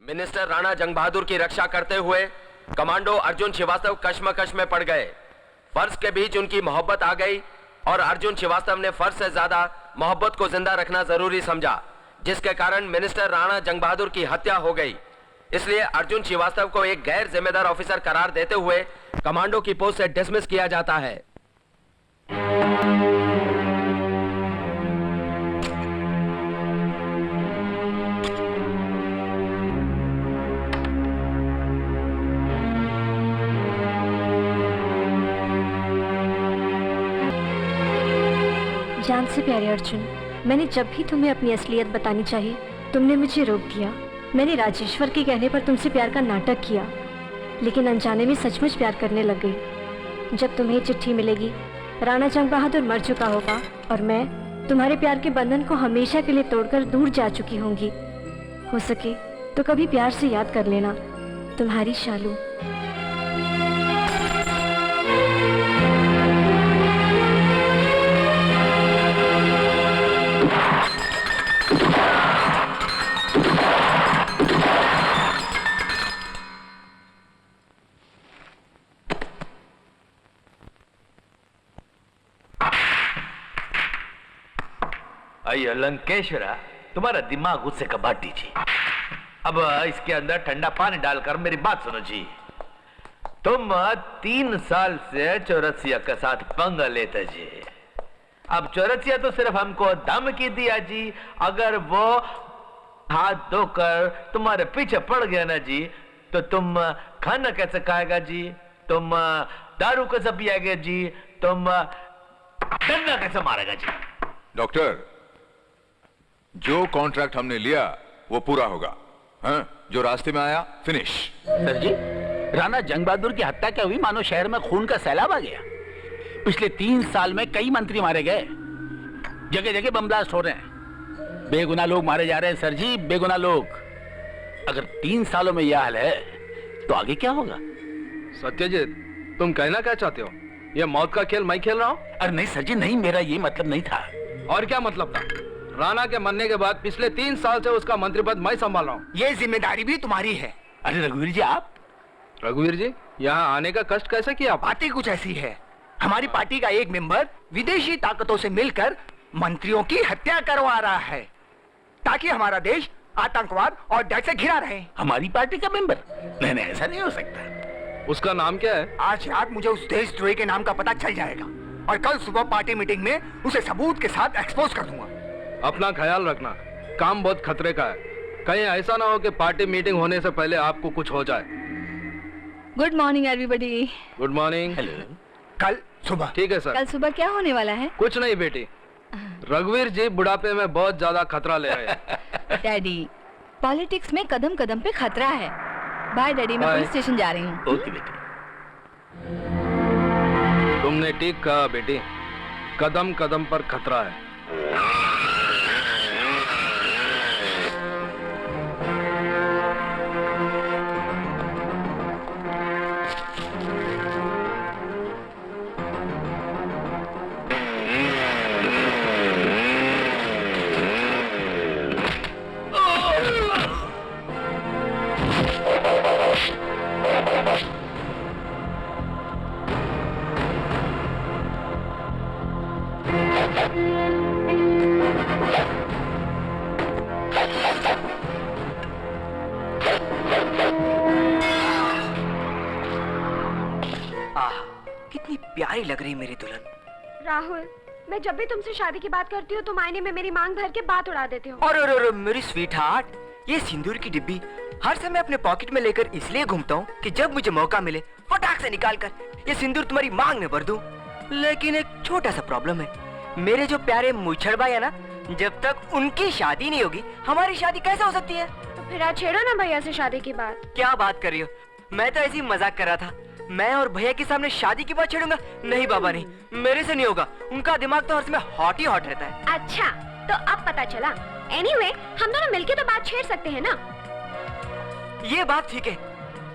Minister Rana जंग बहादुर की रक्षा करते हुए कमांडो अर्जुन श्रीवास्तव कश्मकश में पड़ गए। फर्ज के बीच उनकी मोहब्बत आ गई और अर्जुन श्रीवास्तव ने फर्ज से ज्यादा मोहब्बत को जिंदा रखना जरूरी समझा, जिसके कारण मिनिस्टर राणा जंग बहादुर की हत्या हो गई। इसलिए अर्जुन श्रीवास्तव को एक गैर जिम्मेदार ऑफिसर करार देते हुए कमांडो की पोस्ट से डिसमिस किया जाता है। जान से प्यारे अर्जुन, मैंने जब भी तुम्हें अपनी असलियत बतानी चाहिए तुमने मुझे रोक दिया। मैंने राजेश्वर के कहने पर तुमसे प्यार का नाटक किया, लेकिन अनजाने में सचमुच प्यार करने लग गई। जब तुम्हें चिट्ठी मिलेगी राणा जंग बहादुर मर चुका होगा और मैं तुम्हारे प्यार के बंधन को हमेशा के लिए तोड़कर दूर जा चुकी होंगी। हो सके तो कभी प्यार से याद कर लेना। तुम्हारी शालू। अयो लंकेश्वरा, तुम्हारा दिमाग उससे कबाड़ दीजिए। अब इसके अंदर ठंडा पानी डालकर मेरी बात सुनो जी। तुम 3 साल से चौरसिया के साथ पंगा लेते जी। अब चौरसिया तो सिर्फ हमको धमकी दिया जी, अगर वो हाथ धोकर तुम्हारे पीछे पड़ गया ना जी तो तुम खाना कैसे खाएगा जी, तुम दारू कैसे पिएगा जी, तुम डंडा कैसे मारेगा जी। डॉक्टर, जो कॉन्ट्रैक्ट हमने लिया वो पूरा होगा। हाँ? जो रास्ते में आया फिनिश। सर जी, राणा जंग बहादुर की हत्या क्या हुई मानो शहर में खून का सैलाब आ गया। पिछले 3 साल में कई मंत्री मारे गए, जगह जगह बम ब्लास्ट हो रहे हैं, बेगुनाह लोग मारे जा रहे हैं सर जी, बेगुनाह लोग। अगर 3 सालों में यह हाल है तो आगे क्या होगा? सत्यजीत, तुम कहना क्या चाहते हो? ये मौत का खेल मैं खेल रहा हूँ? अरे नहीं सर जी, नहीं, मेरा ये मतलब नहीं था। और क्या मतलब था? राणा के मरने के बाद पिछले 3 साल से उसका मंत्री पद मैं संभाल रहा हूँ। ये जिम्मेदारी भी तुम्हारी है। अरे रघुवीर जी, आप? रघुवीर जी, यहाँ आने का कष्ट कैसे किया? पार्टी कुछ ऐसी है, हमारी पार्टी का एक मेंबर विदेशी ताकतों से मिलकर मंत्रियों की हत्या करवा रहा है ताकि हमारा देश आतंकवाद और डर से घिरा रहे। हमारी पार्टी का मेंबर? नहीं, ऐसा नहीं हो सकता। उसका नाम क्या है? आज रात मुझे उस देशद्रोही के नाम का पता चल जाएगा और कल सुबह पार्टी मीटिंग में उसे सबूत के साथ एक्सपोज कर दूंगा। अपना ख्याल रखना, काम बहुत खतरे का है। कहीं ऐसा ना हो कि पार्टी मीटिंग होने से पहले आपको कुछ हो जाए। Good morning everybody. Good morning. Hello. कल सुबह? ठीक है सर। कल सुबह क्या होने वाला है? कुछ नहीं बेटी, रघुवीर जी बुढ़ापे में बहुत ज्यादा खतरा ले रहे हैं। डैडी, पॉलिटिक्स में कदम कदम पे खतरा है। बाय डैडी, मैं पुलिस स्टेशन जा रही हूँ। ओके बेटी। तुमने ठीक कहा बेटी, कदम कदम पर खतरा है। कितनी प्यारी लग रही मेरी दुल्हन। राहुल, मैं जब भी तुमसे शादी की बात करती हूँ तुम आईने में मेरी मांग भर के बात उड़ा देते हो। और मेरी स्वीट हार्ट, ये सिंदूर की डिब्बी हर समय अपने पॉकेट में लेकर इसलिए घूमता हूँ कि जब मुझे मौका मिले फटाक से निकाल कर ये सिंदूर तुम्हारी मांग में भर दूं। लेकिन एक छोटा सा प्रॉब्लम है, मेरे जो प्यारे मुछड़ भाई है ना, जब तक उनकी शादी नहीं होगी हमारी शादी कैसे हो सकती है? तो फिर आज छेड़ो ना भैया से शादी की बात। क्या बात कर रही हो? मैं तो ऐसे ही मजाक कर रहा था। मैं और भैया के सामने शादी की बात छेड़ूंगा? नहीं बाबा नहीं, मेरे से नहीं होगा। उनका दिमाग तो हर समय हॉट ही हॉट रहता है। अच्छा, तो अब पता चला। एनीवे, हम दोनों मिलके तो बात छेड़ सकते हैं ना? ये बात ठीक है।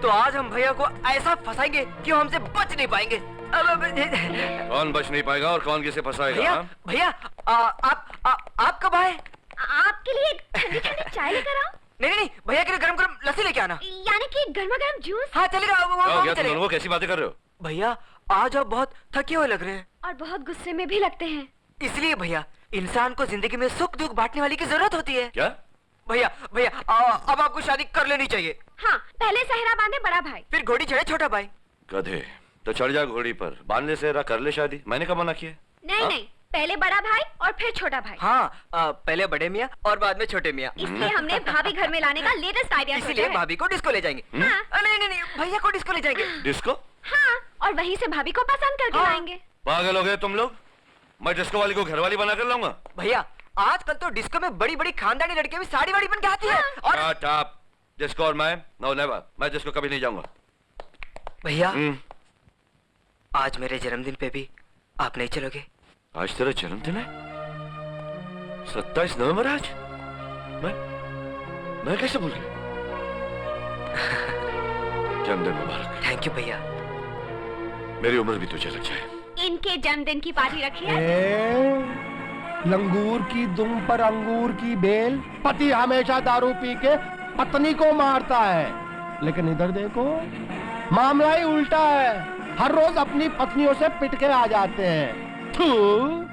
तो आज हम भैया को ऐसा फंसाएंगे कि वो हमसे बच नहीं पाएंगे। कौन बच नहीं पाएगा और कौन किसे फंसाएगा? भैया, भैया, आप कब आए? आपके लिए ठंडी ठंडी चाय लेकर आओ। नहीं, भैया के लिए गरम गरम लस्सी लेके आना। यानी कि गर्मा गर्म जूस हाँ चलेगा, वो तुम चलेगा। लोगों कैसी बातें कर रहे हो? भैया आज आप बहुत थके हुए लग रहे हैं। और बहुत गुस्से में भी लगते हैं। इसलिए भैया इंसान को जिंदगी में सुख दुख बांटने वाली की जरूरत होती है। क्या? भैया भैया अब आपको शादी कर लेनी चाहिए। हाँ, पहले सहरा बांधे बड़ा भाई, फिर घोड़ी चढ़े छोटा भाई। गधे, तो चढ़ जा घोड़ी पर, बांधने से कर ले शादी। मैंने कब मना किया? नहीं नहीं, पहले बड़ा भाई और फिर छोटा भाई। हाँ पहले बड़े मियाँ और बाद में छोटे मियाँ। इसलिए हमने भाभी घर में लाने का लेटेस्ट आइडिया सोचा इसीलिए है। भाभी को डिस्को ले जाएंगे। हाँ। नहीं नहीं नहीं, भैया को डिस्को ले जाएंगे। डिस्को? हाँ, और वहीं से भाभी को पसंद करके हाँ। लाएंगे। पागल हो गए तुम लोग? मैं डिस्को वाली को घरवाली बना कर लाऊंगा? भैया आजकल तो डिस्को में बड़ी बड़ी खानदानी लड़कियां भी साड़ी वाड़ी बन के आती है। और Shut up. डिस्को और मैं नो नेवर, मैं डिस्को कभी नहीं जाऊंगा। भैया आज मेरे जन्मदिन पे भी आप नहीं चलोगे? आज तेरा जन्मदिन है? 27 नवंबर आज? मैं कैसे भूल गया? जन्मदिन मुबारक। थैंक यू भैया। मेरी उम्र भी तुझे लग जाए। इनके जन्मदिन की पार्टी रखी है। लंगूर की दुम पर अंगूर की बेल, पति हमेशा दारू पी के पत्नी को मारता है, लेकिन इधर देखो मामला ही उल्टा है। हर रोज अपनी पत्नियों से पिट के आ जाते हैं। थू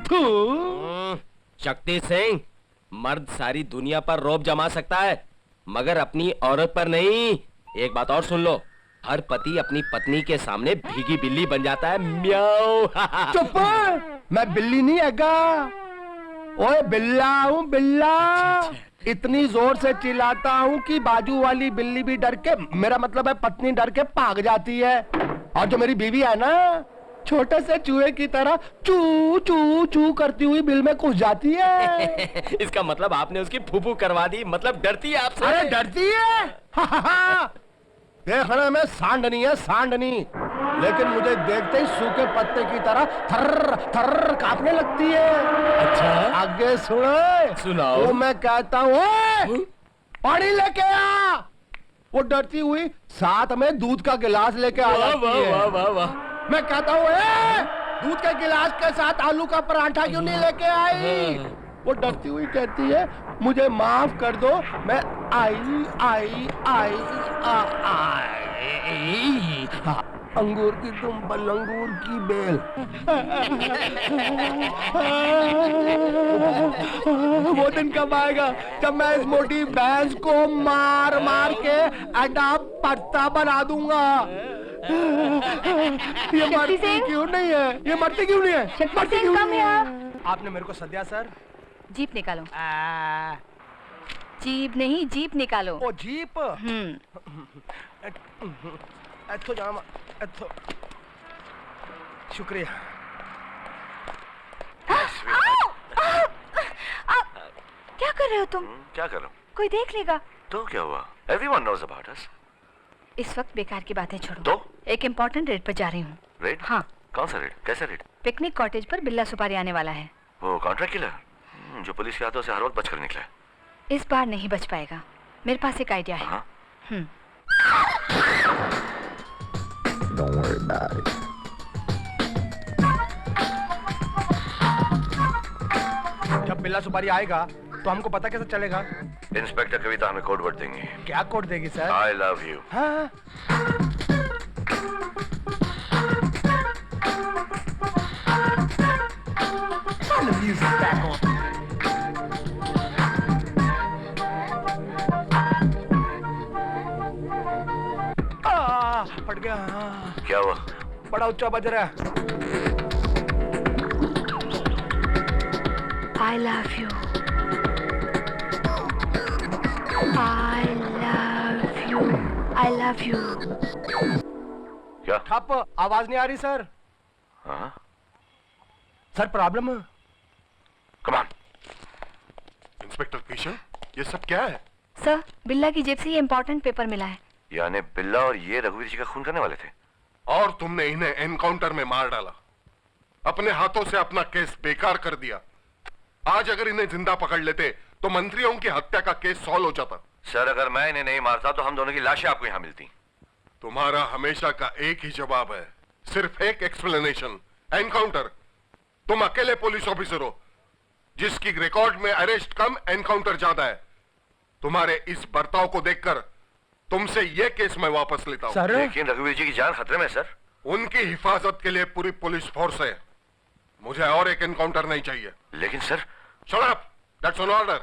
थू। शक्ति सिंह, मर्द सारी दुनिया पर रौब जमा सकता है मगर अपनी औरत पर नहीं। एक बात और सुन लो, हर पति अपनी पत्नी के सामने भीगी बिल्ली बन जाता है। म्याऊ। चुप, मैं बिल्ली नहीं हैगा। ओए बिल्ला हूँ बिल्ला। इतनी जोर से चिल्लाता हूँ कि बाजू वाली बिल्ली भी डर के, मेरा मतलब है पत्नी डर के भाग जाती है। और जो मेरी बीवी है ना, छोटे से चूहे की तरह चू चू चू करती हुई बिल में घुस जाती है। इसका मतलब आपने उसकी फूफू करवा दी, मतलब डरती है आपसे। अरे डरती है? देखने में सांडनी है सांडनी, लेकिन मुझे देखते ही सूखे पत्ते की तरह थर्र थर्र कांपने लगती है। अच्छा, आगे सुनो। सुनाओ। वो मैं कहता हूँ पानी लेके आ, वो डरती हुई साथ में दूध का गिलास लेके आ जाती है। वाह वाह वाह। मैं कहता हूँ दूध के गिलास के साथ आलू का पराठा क्यों नहीं लेके आई? वो डरती हुई कहती है मुझे माफ कर दो, मैं आई आई आई आई। अंगूर की तुम पर लंगूर की बेल। वो दिन कब आएगा जब मैं इस मोटी भैंस को मार मार के अंडा पत्ता बना दूंगा। ये मरती क्यों नहीं है? ये मरती क्यों नहीं है? मरती क्यों नहीं है? आपने मेरे को सद्या सर। जीप निकालो। जीप नहीं, जीप निकालो। ओ जीप। एथो जामा एथो। शुक्रिया। क्या कर रहे हो तुम? क्या कर रहा हूँ? कोई देख लेगा। तो क्या हुआ? Everyone knows about us. इस वक्त बेकार की बातें छोड़ो। तो? एक इम्पोर्टेंट रेड पर जा रही हूँ। रेड? हाँ। कौन सा रेड? कैसा रेड? पिकनिक कॉटेज पर बिल्ला सुपारी आने वाला है। वो कॉन्ट्रैक्ट किलर जो पुलिस के हाथों से हर वक्त बचकर निकला है। इस बार नहीं बच पाएगा। मेरे पास एक आइडिया है। हाँ? जब बिल्ला सुपारी आएगा तो हमको पता कैसे चलेगा? इंस्पेक्टर कविता हमें कोड वर्ड देंगे। क्या कोड देगी सर? I love you. हाँ। फट गया। क्या हुआ? बड़ा ऊंचा बज रहा है। I love you. I love you. I love you. क्या? ठप, आवाज नहीं आ रही सर। हाँ? सर प्रॉब्लम है। Come on. इंस्पेक्टर फिशर, ये सब क्या है? सर, बिल्ला की जेब से ये इम्पोर्टेंट पेपर मिला है। यानी बिल्ला और ये रघुवीर जी का खून करने वाले थे। और तुमने इन्हें एनकाउंटर में मार डाला, अपने हाथों से अपना केस बेकार कर दिया। आज अगर इन्हें जिंदा पकड़ लेते तो मंत्रियों की हत्या का केस सॉल्व हो जाता। सर, अगर मैं इन्हें नहीं मारता तो हम दोनों की लाशें आपको यहाँ मिलती। तुम्हारा हमेशा का एक ही जवाब है, सिर्फ एक एक्सप्लेनेशन, एनकाउंटर। तुम अकेले पुलिस ऑफिसर हो जिसकी रिकॉर्ड में अरेस्ट कम एनकाउंटर ज्यादा है। तुम्हारे इस बर्ताव को देखकर तुमसे ये केस मैं वापस लेता हूँ। सर लेकिन रघुवीर जी की जान खतरे में सर। उनकी हिफाजत के लिए पूरी पुलिस फोर्स है। मुझे और एक एनकाउंटर नहीं चाहिए। लेकिन sir shut up, that's an order.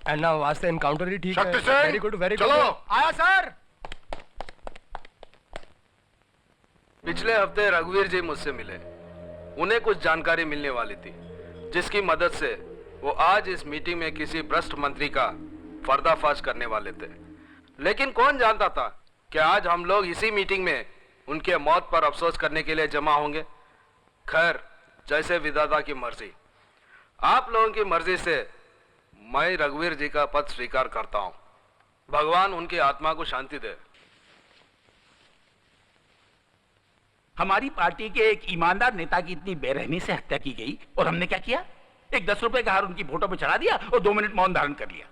अन्ना वास्ते एनकाउंटर ही ठीक है। Shakti Singh, very good very good. चलो। आया सर। पिछले हफ्ते रघुवीर जी मुझसे मिले। उन्हें कुछ जानकारी मिलने वाली थी जिसकी मदद से वो आज इस मीटिंग में किसी भ्रष्ट मंत्री का पर्दाफाश करने वाले थे। लेकिन कौन जानता था कि आज हम लोग इसी मीटिंग में उनके मौत पर अफसोस करने के लिए जमा होंगे। खैर, जैसे विधाता की मर्जी। आप लोगों की मर्जी से मैं रघुवीर जी का पद स्वीकार करता हूं। भगवान उनकी आत्मा को शांति दे। हमारी पार्टी के एक ईमानदार नेता की इतनी बेरहमी से हत्या की गई और हमने क्या किया? एक 10 रुपए का हार उनकी फोटो पे चढ़ा दिया और 2 मिनट मौन धारण कर लिया।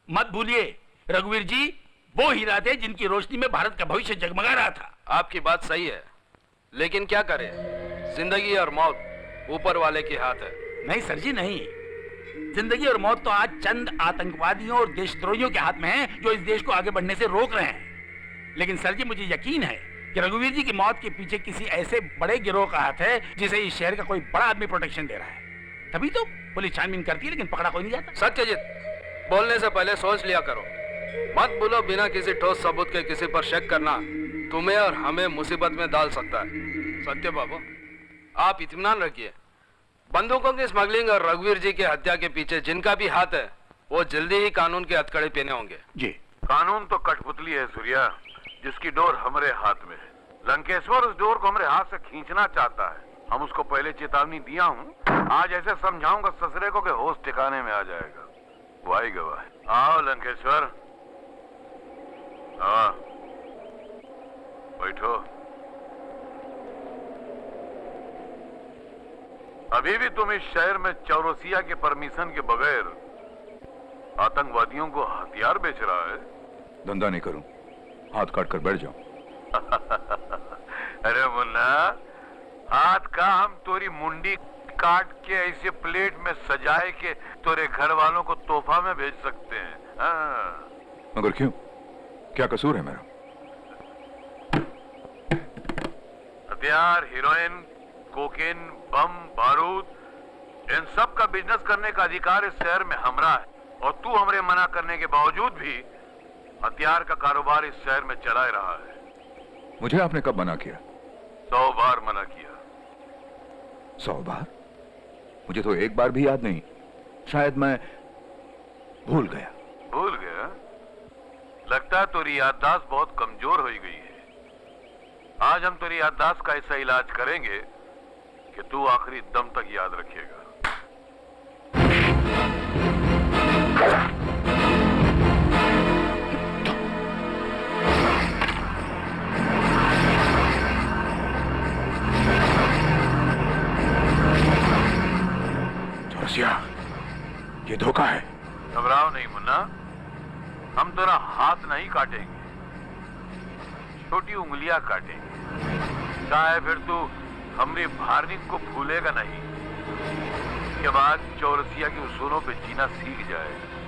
मत भूलिए, रघुवीर जी वो हीरा थे जिनकी रोशनी में भारत का भविष्य जगमगा रहा था। आपकी बात सही है, लेकिन क्या करें, जिंदगी और मौत ऊपर वाले के हाथ है। नहीं सर जी नहीं, जिंदगी और मौत तो आज चंद आतंकवादियों और देशद्रोहियों के हाथ में है जो इस देश को आगे बढ़ने से रोक रहे हैं। लेकिन सर जी, मुझे यकीन है कि रघुवीर जी की मौत के पीछे किसी ऐसे बड़े गिरोह का हाथ है जिसे इस शहर का कोई बड़ा आदमी प्रोटेक्शन दे रहा है। तभी तो पुलिस छानबीन करती है लेकिन पकड़ा कोई नहीं जाता। सत्यजीत, बोलने से पहले सोच लिया करो। मत बोलो, बिना किसी ठोस सबूत के किसी पर शक करना तुम्हें और हमें मुसीबत में डाल सकता है। सत्य बाबू, आप इत्मीनान रखिए। बंदूकों की स्मगलिंग और रघुवीर जी की हत्या के पीछे जिनका भी हाथ है वो जल्दी ही कानून के हथकड़े पहने होंगे। जी, कानून तो कठपुतली है सूर्या, जिसकी डोर हमारे हाथ में है। लंकेश्वर उस डोर को हमारे हाथ से खींचना चाहता है। हम उसको पहले चेतावनी दिया हूँ, आज ऐसे समझाऊंगा ससुरे को कि होश ठिकाने में आ जाएगा। वाही गवाह। आओ लंकेश्वर, आओ, बैठो। अभी भी तुम इस शहर में चौरसिया के परमिशन के बगैर आतंकवादियों को हथियार बेच रहा है? धंधा नहीं करूं, हाथ काट कर बैठ जाऊं। अरे मुन्ना, हाथ का हम तोरी मुंडी काट के ऐसे प्लेट में सजाए के तोरे घर वालों को तोहफा में भेज सकते हैं। हाँ। मगर क्यों, क्या कसूर है मेरा? हथियार, हीरोइन, कोकेन, बम, बारूद, इन सब का बिजनेस करने का अधिकार इस शहर में हमरा है। और तू हमरे मना करने के बावजूद भी हथियार का कारोबार इस शहर में चला रहा है। मुझे आपने कब मना किया? 100 बार मना किया। 100 बार? मुझे तो एक बार भी याद नहीं। शायद मैं भूल गया। भूल गया? लगता है तेरी याददाश्त बहुत कमजोर हो गई है। आज हम तेरी याददाश्त का ऐसा इलाज करेंगे कि तू आखिरी दम तक याद रखेगा। चौरसिया, ये धोखा है। घबराओ नहीं मुन्ना, हम तेरा हाथ नहीं काटेंगे, छोटी उंगलियां काटेंगे। चाहे फिर तू हमरी भारनिक को भूलेगा नहीं। के बाद चौरसिया की उसूलों पे जीना सीख जाएगा।